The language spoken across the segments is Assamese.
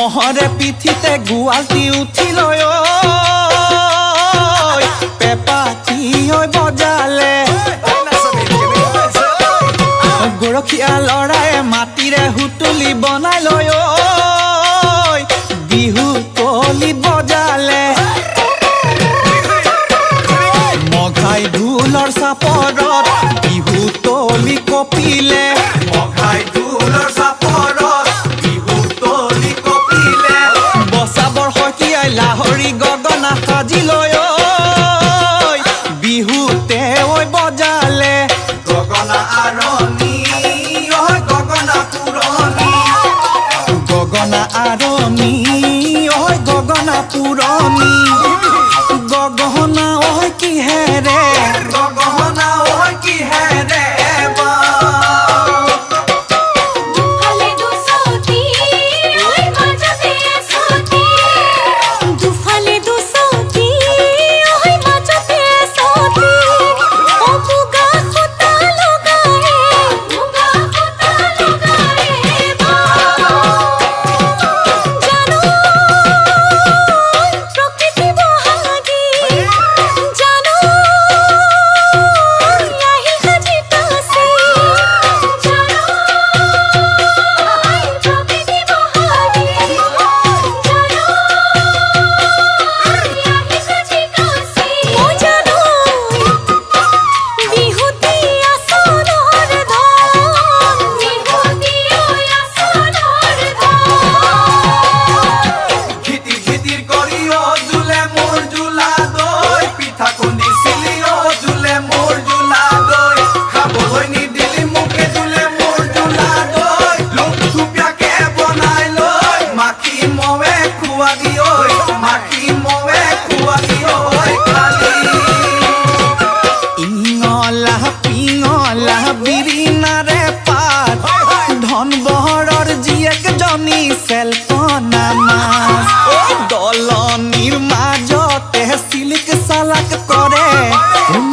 মহৰে পিঠিতে গুৱালটি উঠিলৈ পেপা কি হৈ বজালে গৰখীয়া লৰাই মাটিৰে হুতুলি বনাই লৈ বিহু তলি বজালে মঘাই ঢোলৰ চাপৰত বিহু তলি কপিলে মঘাই ঢোলৰ চাপৰত বিহু তলি কপিলে বসাবৰ হকিয়াই লাহৰি গগনা সাজিলৈ বিহুতে ঐ বজালে গগনা আৰণি গগনা পুৰণি গগনা আৰণি গগনা পুৰণি গগনা কিহেৰে গগনা কিহেৰে দলনিৰ মাজতে চিলিক চালাক কৰে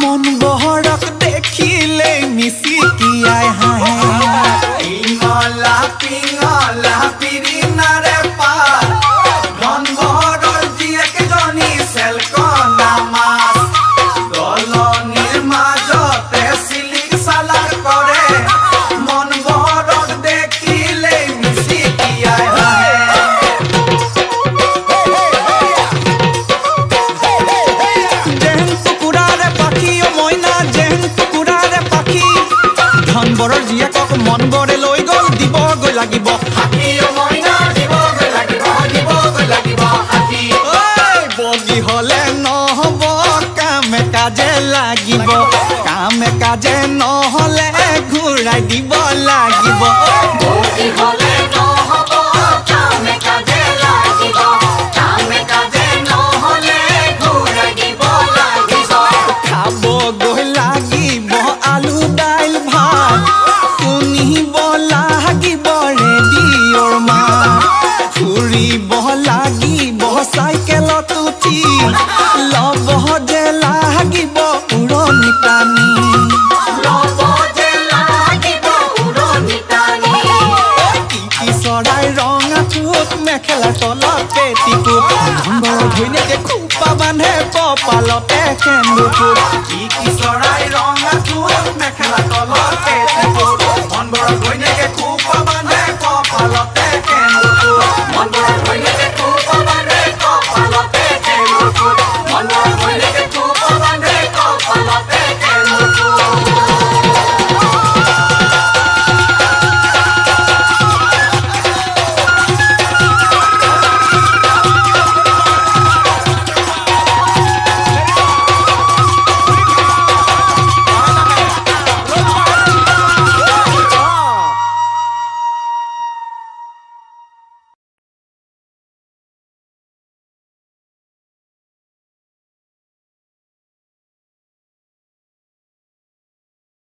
মন বহৰক দেখিলে মিচিকিয়াই হাঁহে পিঙলা পিঙলা পিৰিনাৰে পাত মন বহৰৰ জীয়েকজনী চেলকনা মাছ দলনিৰ মাজতে চিলিক চালাক কৰে মন বহৰক দেখিলে মিচিকিয়াই হাঁহে বৰৰ জীয়েকক মন বৰে লৈ গ'ল দিবগৈ লাগিব বগী হলে নহ'ব কামে কাজে লাগিব কামে কাজে নহ'লে ঘূৰাই দিব লাগিব বগী হলে নহ'ব কামে কাজে লাগিব কামে কাজে নহ'লে ঘূৰাই দিব লাগিব খাব গৈ লাগিব আলু দাইল ভাত শুনিব লাগিব ৰেডিঅ'ৰ মাত ফুৰিব লাগিব চাইকেলত উঠি ল'ব যে লাগিব উৰণি টানি কি চৰাই ৰঙা ঠোঁট মেখেলাৰ তলত পেটিকোট ধনবৰ ধুনীয়াকে খোপা বান্ধে কপালতে সেন্দুৰ কি চৰাই ৰঙা ঠোঁট মেখেলা